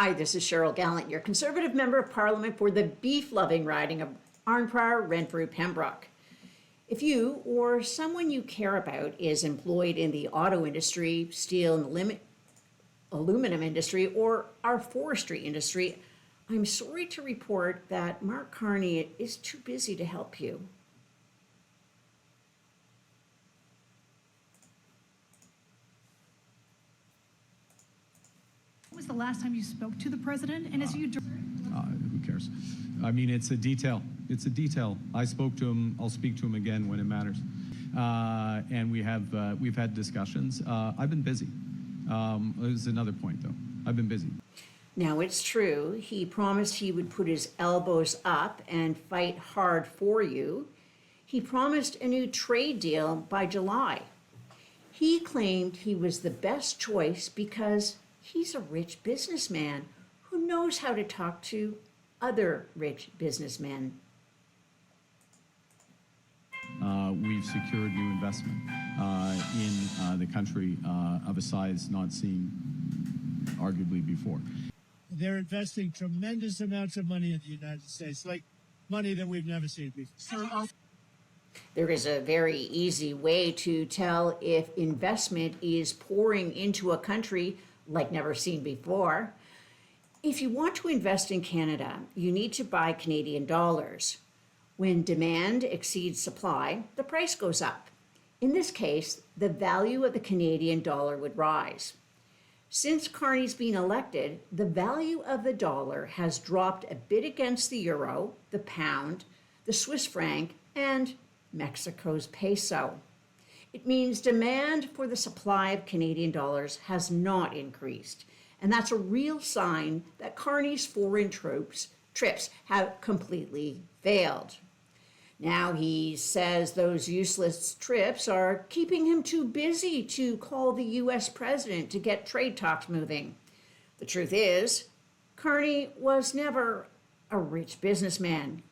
Hi, this is Cheryl Gallant, your Conservative Member of Parliament for the beef-loving riding of Arnprior, Renfrew-Pembroke. If you or someone you care about is employed in the auto industry, steel and aluminum industry, or our forestry industry, I'm sorry to report that Mark Carney is too busy to help you. When was the last time you spoke to the president? And as you... Who cares? I mean, it's a detail. It's a detail. I spoke to him. I'll speak to him again when it matters. And we've had discussions. I've been busy. There's another point, though. I've been busy. Now, it's true, he promised he would put his elbows up and fight hard for you. He promised a new trade deal by July. He claimed he was the best choice because he's a rich businessman who knows how to talk to other rich businessmen. We've secured new investment in the country of a size not seen arguably before. They're investing tremendous amounts of money in the United States, like money that we've never seen before. There is a very easy way to tell if investment is pouring into a country like never seen before. If you want to invest in Canada, you need to buy Canadian dollars. When demand exceeds supply, the price goes up. In this case, the value of the Canadian dollar would rise. Since Carney's been elected, the value of the dollar has dropped a bit against the euro, the pound, the Swiss franc, and Mexico's peso. It means demand for the supply of Canadian dollars has not increased, and that's a real sign that Carney's foreign trips have completely failed. Now he says those useless trips are keeping him too busy to call the U.S. president to get trade talks moving. The truth is, Carney was never a rich businessman.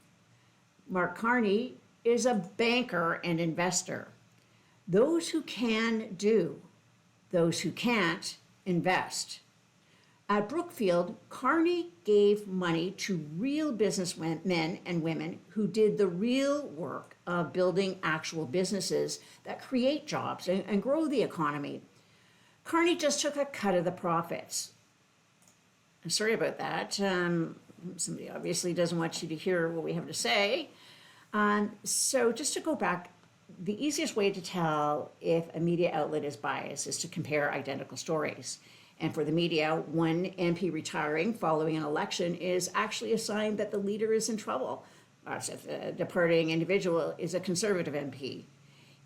Mark Carney is a banker and investor. Those who can do, those who can't invest. At Brookfield, Carney gave money to real businessmen and women who did the real work of building actual businesses that create jobs and grow the economy. Carney just took a cut of the profits. I'm sorry about that. Somebody obviously doesn't want you to hear what we have to say. So just to go back, the easiest way to tell if a media outlet is biased is to compare identical stories. And for the media, one MP retiring following an election is actually a sign that the leader is in trouble. So if the departing individual is a Conservative MP.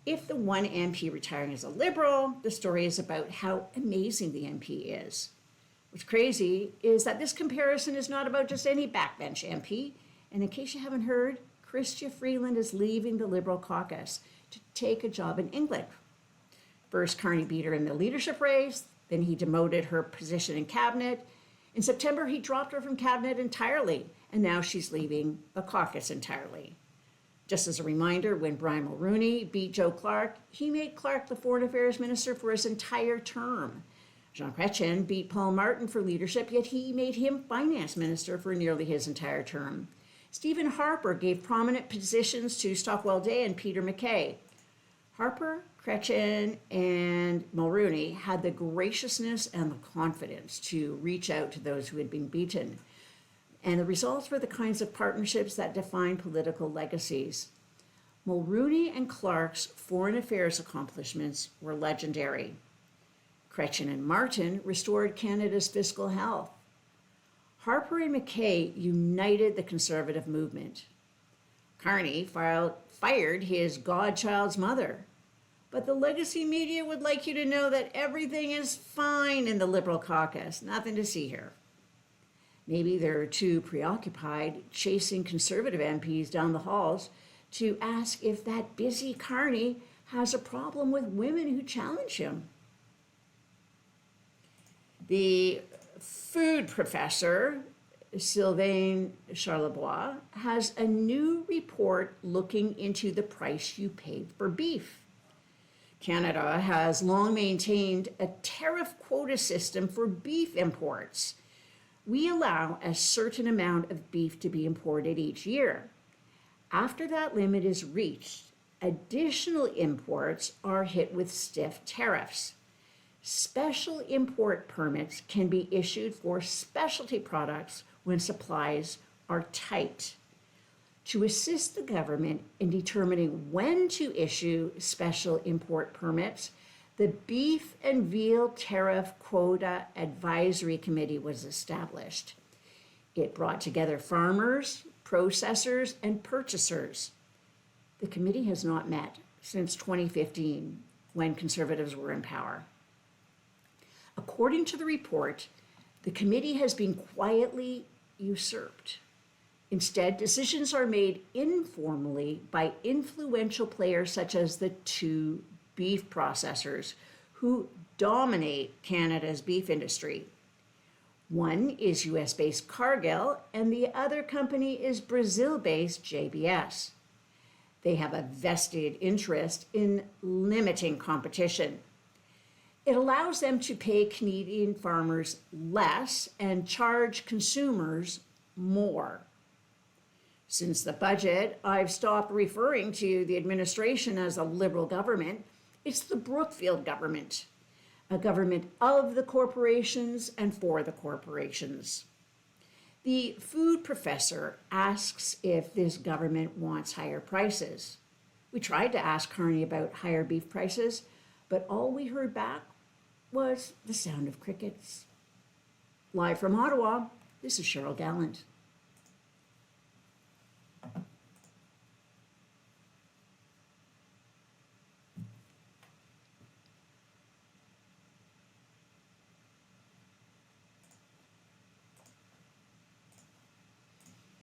If the one MP retiring is a Liberal, the story is about how amazing the MP is. What's crazy is that this comparison is not about just any backbench MP. And in case you haven't heard, Chrystia Freeland is leaving the Liberal caucus to take a job in England. First, Carney beat her in the leadership race. Then he demoted her position in cabinet. In September, he dropped her from cabinet entirely, and now she's leaving the caucus entirely. Just as a reminder, when Brian Mulroney beat Joe Clark, he made Clark the Foreign Affairs Minister for his entire term. Jean Chrétien beat Paul Martin for leadership, yet he made him Finance Minister for nearly his entire term. Stephen Harper gave prominent positions to Stockwell Day and Peter MacKay. Harper, Chrétien, and Mulroney had the graciousness and the confidence to reach out to those who had been beaten. And the results were the kinds of partnerships that define political legacies. Mulroney and Clark's foreign affairs accomplishments were legendary. Chrétien and Martin restored Canada's fiscal health. Harper and MacKay united the Conservative movement. Carney fired his godchild's mother. But the legacy media would like you to know that everything is fine in the Liberal caucus. Nothing to see here. Maybe they're too preoccupied chasing Conservative MPs down the halls to ask if that busy Carney has a problem with women who challenge him. The food professor, Sylvain Charlebois, has a new report looking into the price you pay for beef. Canada has long maintained a tariff quota system for beef imports. We allow a certain amount of beef to be imported each year. After that limit is reached, additional imports are hit with stiff tariffs. Special import permits can be issued for specialty products when supplies are tight. To assist the government in determining when to issue special import permits, the Beef and Veal Tariff Quota Advisory Committee was established. It brought together farmers, processors, and purchasers. The committee has not met since 2015, when Conservatives were in power. According to the report, the committee has been quietly usurped. Instead, decisions are made informally by influential players such as the two beef processors who dominate Canada's beef industry. One is US-based Cargill, and the other company is Brazil-based JBS. They have a vested interest in limiting competition. It allows them to pay Canadian farmers less and charge consumers more. Since the budget, I've stopped referring to the administration as a Liberal government. It's the Brookfield government, a government of the corporations and for the corporations. The food professor asks if this government wants higher prices. We tried to ask Carney about higher beef prices, but all we heard back was the sound of crickets. Live from Ottawa, this is Cheryl Gallant.